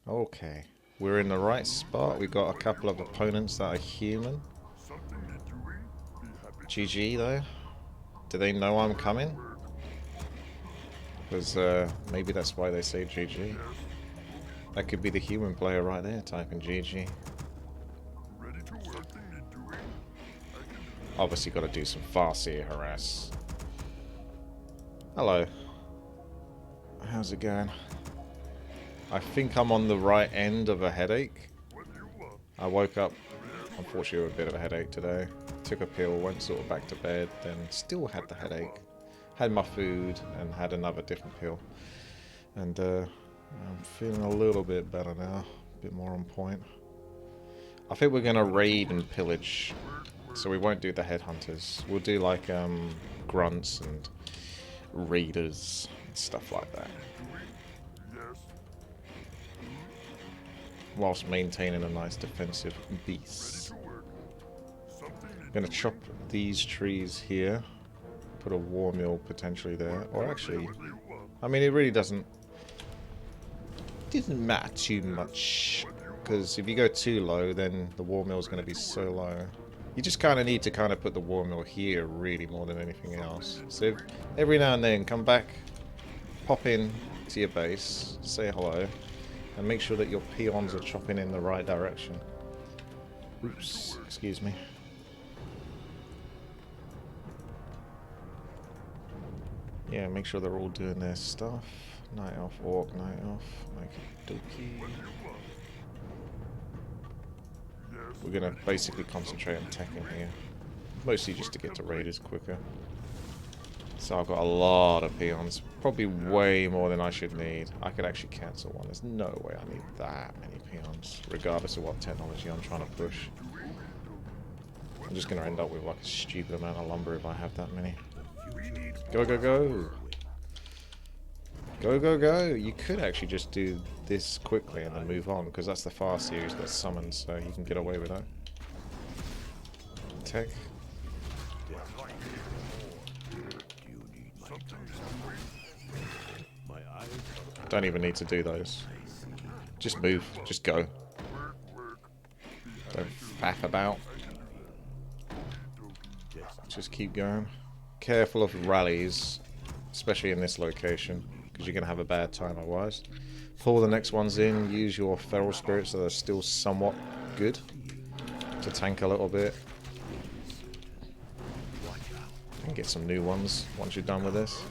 Okay. We're in the right spot. We've got a couple of opponents that are human. GG though. Do they know I'm coming? Because maybe that's why they say GG. That could be the human player right there typing GG. Obviously got to do some Farseer harass. Hello. How's it going? I think I'm on the right end of a headache. I woke up, unfortunately, with a bit of a headache today. Took a pill, went sort of back to bed, then still had the headache. Had my food and had another different pill. And I'm feeling a little bit better now. A bit more on point. I think we're going to raid and pillage. So we won't do the headhunters. We'll do like grunts and raiders and stuff like that. Whilst maintaining a nice defensive base. I'm going to chop these trees here. Put a war mill potentially there. Or actually, I mean it really doesn't matter too much. Because if you go too low, then the war mill is going to be so low. You just kind of need to kind of put the war mill here really more than anything else. So every now and then come back, pop in to your base, say hello, and make sure that your peons are chopping in the right direction. Oops, excuse me. Yeah, make sure they're all doing their stuff. Night off, orc, night off, okie dokie. We're gonna basically concentrate on teching here. Mostly just to get to raiders quicker. So I've got a lot of peons. Probably way more than I should need. I could actually cancel one. There's no way I need that many peons. Regardless of what technology I'm trying to push. I'm just gonna end up with like a stupid amount of lumber if I have that many. Go, go, go! Go, go, go! You could actually just do this quickly and then move on, because that's the Farseer who's got summoned, so you can get away with that. Tech. Don't even need to do those. Just move. Just go. Don't faff about. Just keep going. Careful of rallies, especially in this location, because you're going to have a bad time otherwise. Pull the next ones in, use your feral spirits so they're still somewhat good to tank a little bit. And get some new ones once you're done with this.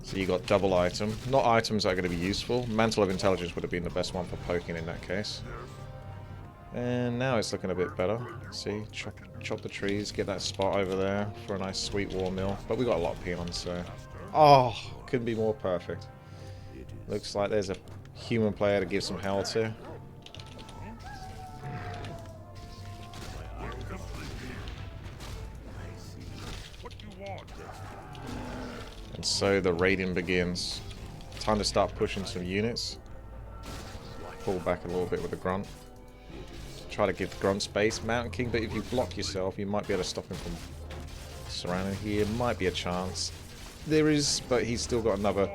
So you got double item. Not items that are going to be useful. Mantle of Intelligence would have been the best one for poking in that case. And now it's looking a bit better. See, chop the trees, get that spot over there for a nice sweet war mill. But we got a lot of peons, so... Oh, couldn't be more perfect. Looks like there's a human player to give some hell to. And so the raiding begins. Time to start pushing some units. Pull back a little bit with the grunt. Try to give the grunt space. Mountain King, but if you block yourself, you might be able to stop him from surrounding here. Might be a chance. There is, but he's still got another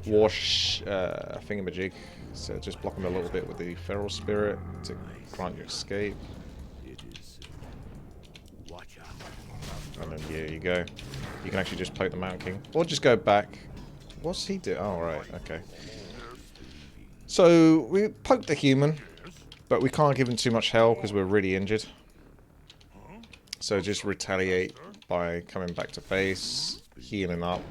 wash thingamajig. So just block him a little bit with the feral spirit to grant your escape. And then here you go. You can actually just poke the Mountain King. Or just go back. What's he do? Oh, right. Okay. So we poked the human. But we can't give him too much hell because we're really injured. So just retaliate by coming back to base, healing up,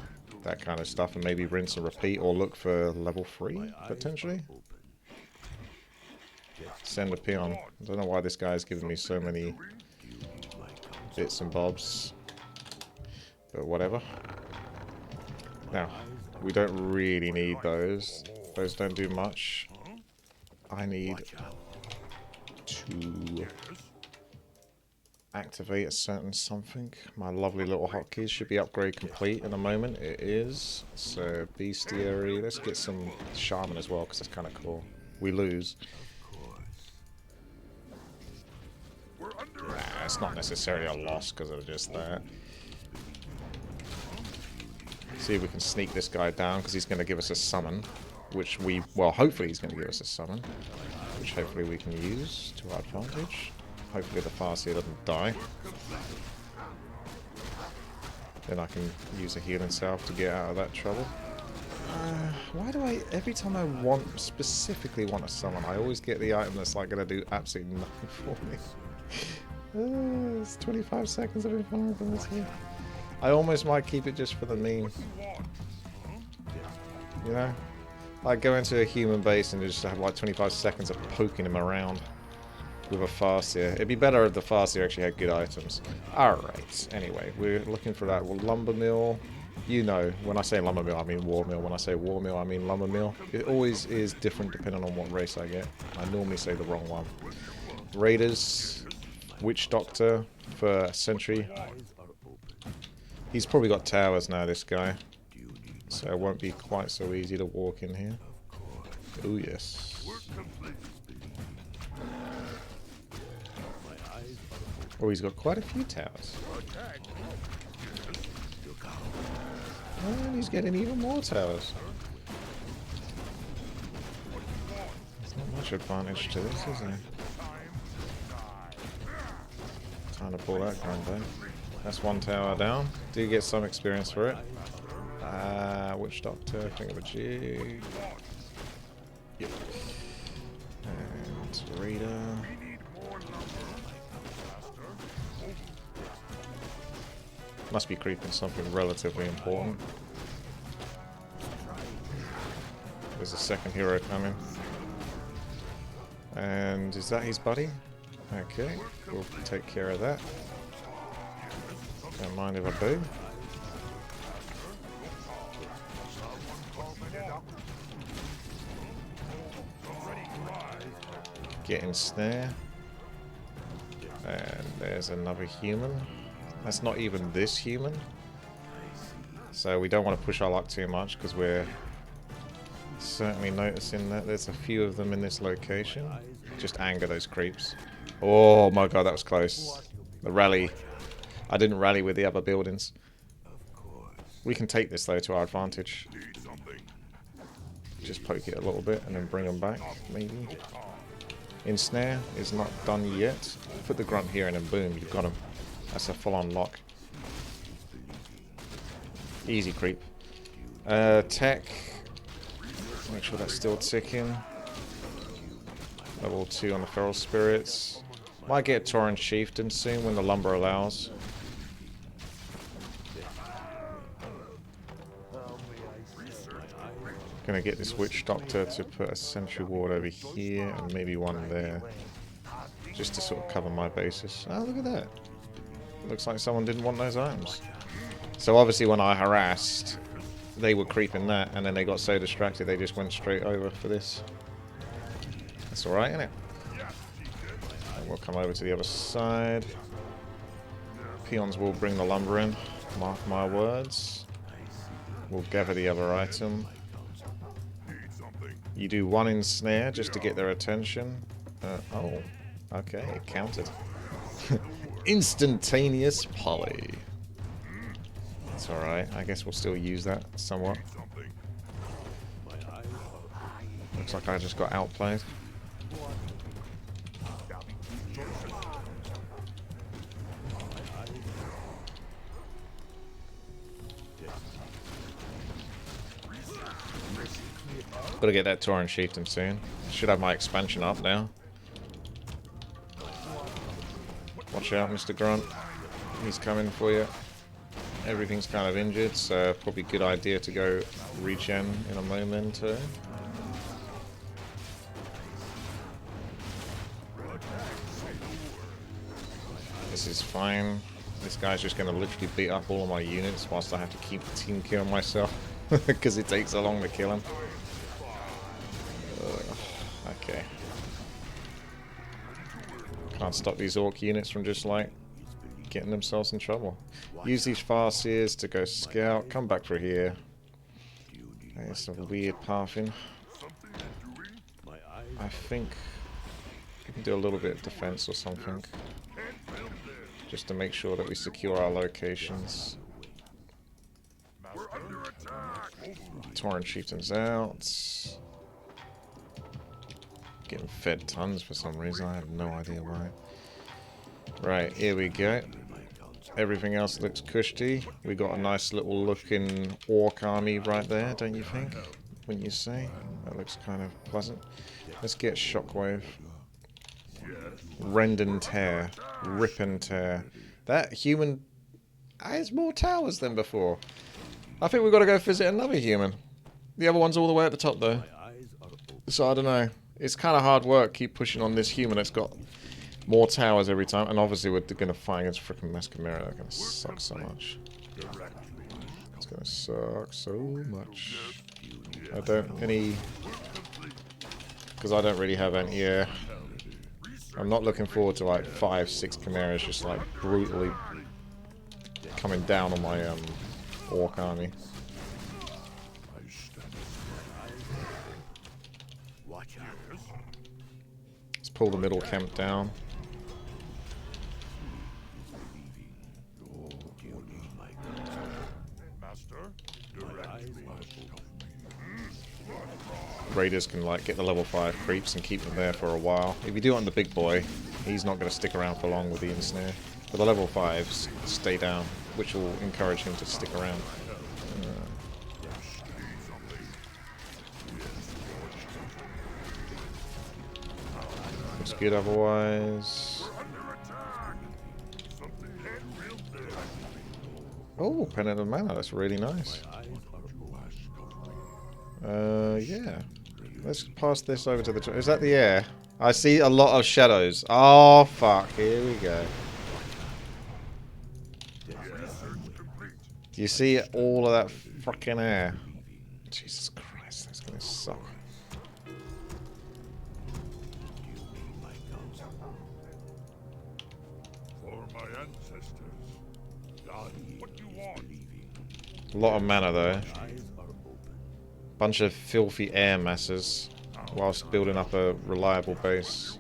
that kind of stuff, and maybe rinse and repeat, or look for level 3, potentially. Send a peon. I don't know why this guy's giving me so many bits and bobs. But whatever. Now, we don't really need those. Those don't do much. I need to activate a certain something. My lovely little hotkeys should be upgrade complete in a moment. It is. So bestiary. Let's get some shaman as well because that's kind of cool. We lose. Nah, it's not necessarily a loss because of just that. See if we can sneak this guy down, because he's going to give us a summon. Which we... Well, hopefully he's going to give us a summon. Which hopefully we can use to our advantage. Hopefully the Farseer doesn't die. Then I can use a healing salve to get out of that trouble. Why do I... Every time I specifically want a summon, I always get the item that's like going to do absolutely nothing for me. It's 25 seconds of invulnerability here. I almost might keep it just for the meme. You know? Like go into a human base and just have like 25 seconds of poking him around with a Farseer. It'd be better if the Farseer actually had good items. Alright, anyway, we're looking for that lumber mill. You know, when I say lumber mill, I mean war mill. When I say war mill, I mean lumber mill. It always is different depending on what race I get. I normally say the wrong one. Raiders, Witch Doctor for Sentry. He's probably got towers now, this guy. So it won't be quite so easy to walk in here. Oh yes. Oh, he's got quite a few towers. And he's getting even more towers. There's not much advantage to this, is there? Trying to pull that gun down. That's one tower down. Do get some experience for it. Witch Doctor, think of a jig. Yep. And Raider. Must be creeping something relatively important. There's a second hero coming. And is that his buddy? Okay, we'll take care of that. Don't mind if I do. Get in snare. And there's another human. That's not even this human. So we don't want to push our luck too much because we're certainly noticing that there's a few of them in this location. Just anger those creeps. Oh my god, that was close. The rally. I didn't rally with the other buildings. We can take this though to our advantage. Just poke it a little bit and then bring them back, maybe. Ensnare is not done yet. Put the grunt here and then boom, you've got him. That's a full-on lock. Easy creep. Tech. Make sure that's still ticking. Level 2 on the Feral Spirits. Might get Torrent Chieftain soon when the lumber allows. Gonna get this Witch Doctor to put a sentry ward over here and maybe one there. Just to sort of cover my bases. Oh, look at that. Looks like someone didn't want those items. So obviously when I harassed, they were creeping that, and then they got so distracted they just went straight over for this. That's alright, isn't it? And we'll come over to the other side. Peons will bring the lumber in. Mark my words. We'll gather the other item. You do one ensnare just to get their attention. Oh, okay, it counted. Instantaneous poly. That's alright, I guess we'll still use that somewhat. Looks like I just got outplayed. Gotta get that Torrent Chieftain soon. Should have my expansion up now. Watch out, Mr. Grunt. He's coming for you. Everything's kind of injured, so probably a good idea to go regen in a moment. This is fine. This guy's just going to literally beat up all of my units whilst I have to keep team killing myself because it takes so long to kill him. Okay. Can't stop these orc units from just like getting themselves in trouble. Use these Farseers to go scout. Come back through here. There's some weird pathing. I think we can do a little bit of defense or something. Just to make sure that we secure our locations. Torrent Chieftains out. Getting fed tons for some reason. I have no idea why. Right, here we go. Everything else looks cushy. We got a nice little looking orc army right there, don't you think? Wouldn't you say? That looks kind of pleasant. Let's get Shockwave. Rend and tear. Rip and tear. That human has more towers than before. I think we've got to go visit another human. The other one's all the way at the top though. So I don't know. It's kind of hard work keep pushing on this human that's got more towers every time. And obviously we're going to fight against freaking Mass Chimera. That's going to suck so much. It's going to suck so much. I don't because I don't really have any. Yeah. I'm not looking forward to like 5-6 Chimeras just like brutally coming down on my orc army. Let's pull the middle camp down. Raiders can like get the level 5 creeps and keep them there for a while. If you do it on the big boy, he's not going to stick around for long with the ensnare. But the level 5s stay down, which will encourage him to stick around. Looks good otherwise. Oh, Penitent of Mana, that's really nice. Yeah. Let's pass this over to the... Is that the air? I see a lot of shadows. Oh, fuck. Here we go. Do you see all of that fucking air? Jesus Christ, that's gonna suck. A lot of mana though. Bunch of filthy air masses whilst building up a reliable base.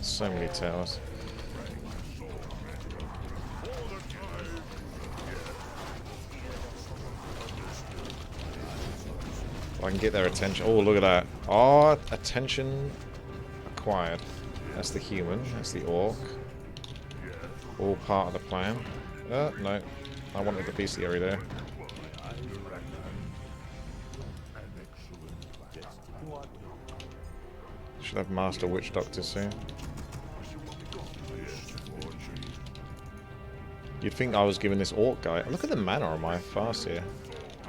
So many towers. I can get their attention. Oh, look at that. Oh, attention acquired. That's the human. That's the orc. All part of the plan. No. I wanted the bestiary there. Should have Master Witch Doctor soon. You'd think I was giving this orc guy... Look at the mana on my fast here.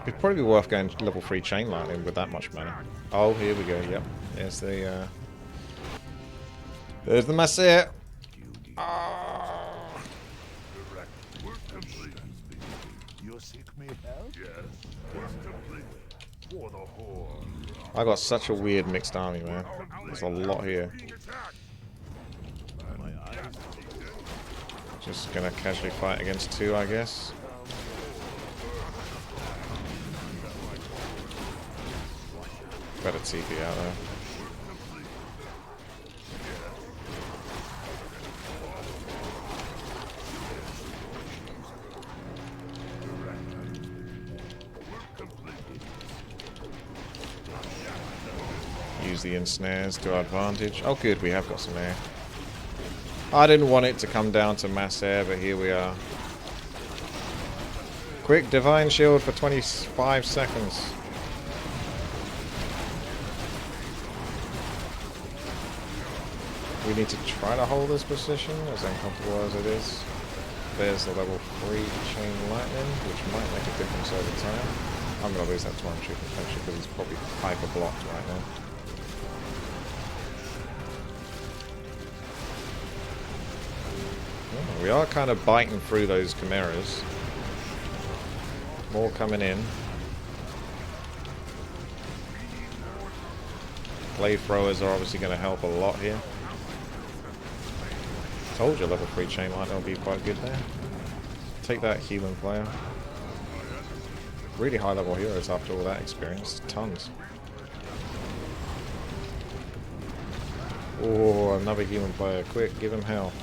It'd probably be worth going level 3 chain lightning with that much mana. Oh, here we go, yep. There's the, there's the Masseur! Oh. I got such a weird mixed army, man. There's a lot here. Just gonna casually fight against 2, I guess. Better TP out there. Use the ensnares to our advantage. Oh good, we have got some air. I didn't want it to come down to mass air, but here we are. Quick, Divine Shield for 25 seconds. We need to try to hold this position, as uncomfortable as it is. There's the level 3 chain lightning, which might make a difference over time. I'm going to lose that torrent shooting potentially because he's probably hyper blocked right now. Oh, we are kind of biting through those chimeras. More coming in. Flamethrowers are obviously going to help a lot here. Told you level 3 chain lightning will be quite good there. Take that, human player. Really high level heroes after all that experience. Tons. Oh, another human player. Quick, give him hell.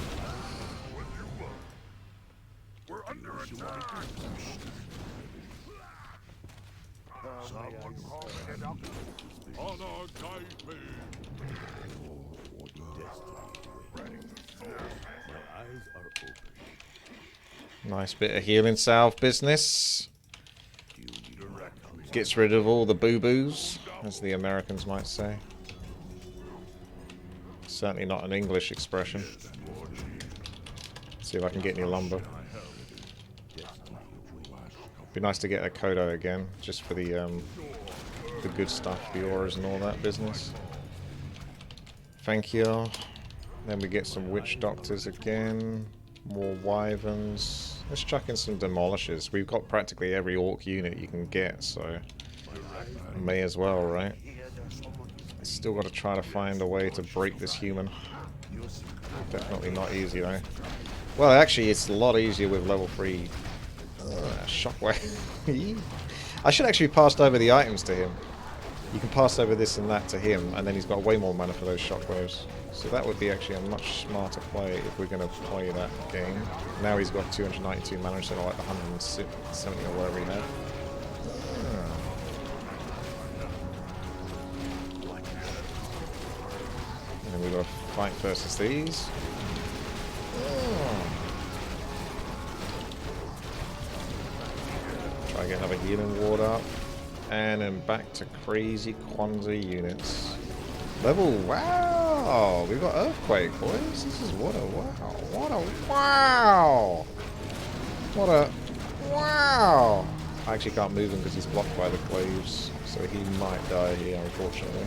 We're under attack. Someone call me a doctor. Honor guide me. My eyes are open. Nice bit of healing salve business. Gets rid of all the boo-boos, as the Americans might say. Certainly not an English expression. See if I can get any lumber. Be nice to get a Kodo again, just for the good stuff, the auras and all that business. Thank you. Then we get some witch doctors again. More wyverns. Let's chuck in some demolishers. We've got practically every orc unit you can get, so may as well, right? Still got to try to find a way to break this human. Definitely not easy though. Well, actually, it's a lot easier with level 3 shockwave. I should actually pass over the items to him. You can pass over this and that to him, and then he's got way more mana for those shockwaves. So that would be actually a much smarter play if we're going to play that game. Now he's got 292 mana instead of like the 170 or whatever he had. And then we've got to fight versus these. Try to get another healing ward up. And then back to crazy Kwanzaa units. Level, wow! We've got Earthquake, boys. This is what a wow. What a wow! What a wow! I actually can't move him because he's blocked by the claves. So he might die here, unfortunately.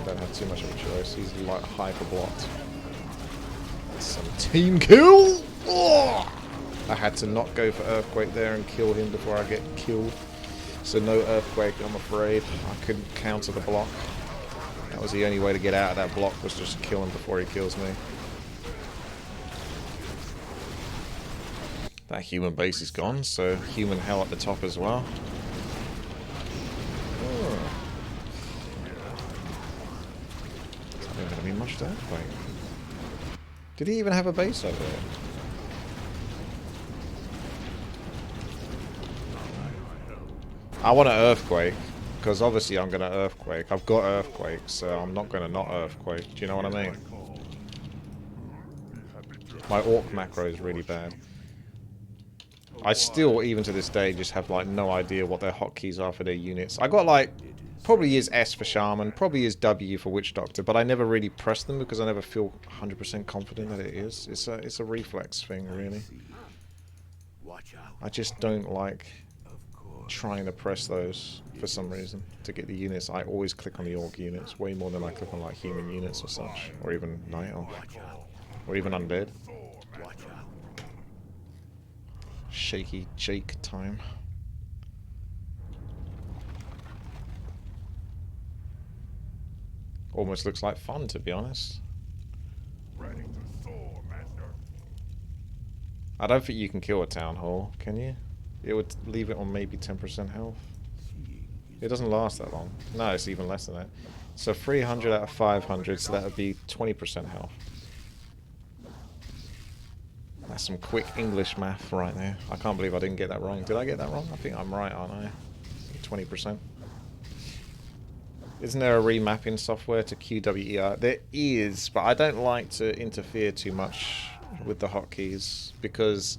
Don't have too much of a choice. He's like hyper blocked. Some team kill! Oh! I had to not go for Earthquake there and kill him before I get killed. So no Earthquake, I'm afraid. I couldn't counter the block. That was the only way to get out of that block, was just kill him before he kills me. That human base is gone, so human hell at the top as well. Oh. There's not going to be much to Earthquake. Did he even have a base over there? I want an Earthquake, because obviously I'm going to Earthquake. I've got Earthquake, so I'm not going to not Earthquake. Do you know what I mean? My Orc macro is really bad. I still, even to this day, just have like no idea what their hotkeys are for their units. I got like, probably is S for Shaman, probably is W for Witch Doctor, but I never really press them because I never feel 100% confident that it is. It's a reflex thing, really. I just don't like trying to press those for some reason to get the units. I always click on the Orc units way more than I click on like human units or such, or even Night Elf, or even Undead. Shaky Jake time. Almost looks like fun, to be honest. Ready to soar, master. I don't think you can kill a Town Hall, can you? It would leave it on maybe 10% health. It doesn't last that long. No, it's even less than that. So 300 out of 500, so that would be 20% health. That's some quick English math right there. I can't believe I didn't get that wrong. Did I get that wrong? I think I'm right, aren't I? 20%. Isn't there a remapping software to QWER? There is, but I don't like to interfere too much with the hotkeys because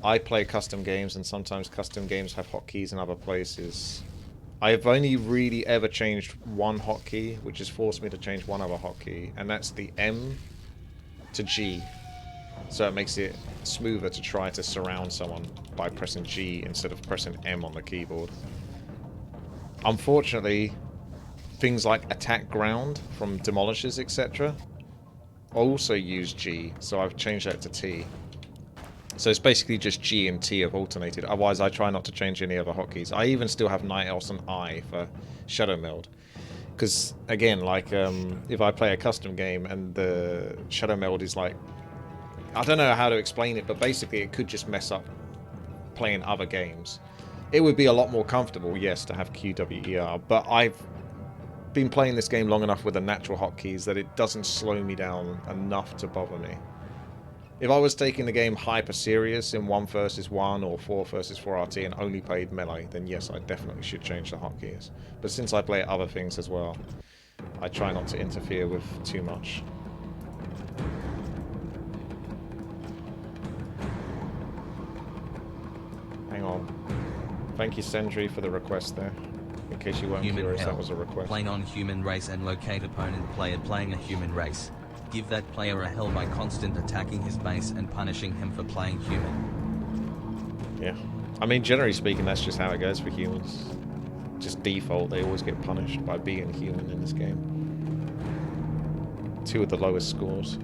I play custom games and sometimes custom games have hotkeys in other places. I've only really ever changed one hotkey, which has forced me to change one other hotkey, and that's the M to G. So it makes it smoother to try to surround someone by pressing G instead of pressing M on the keyboard. Unfortunately, things like attack ground from demolishers, etc. also use G, so I've changed that to T. So it's basically just G and T have alternated. Otherwise, I try not to change any other hotkeys. I even still have Night Elves and I for Shadow Meld. Because, again, like, if I play a custom game and the Shadow Meld is like... I don't know how to explain it, but basically it could just mess up playing other games. It would be a lot more comfortable, yes, to have QWER, but I've been playing this game long enough with the natural hotkeys that it doesn't slow me down enough to bother me. If I was taking the game hyper serious in 1 versus 1 or 4 versus 4 RT and only played melee, then yes, I definitely should change the hotkeys. But since I play other things as well, I try not to interfere with too much. Hang on. Thank you, Sentry, for the request there. In case you weren't curious, that was a request. Play non-human race and locate opponent player playing a human race. Give that player a hell by constant attacking his base and punishing him for playing human. Yeah. I mean, generally speaking, that's just how it goes for humans. Just default, they always get punished by being human in this game. 2 of the lowest scores.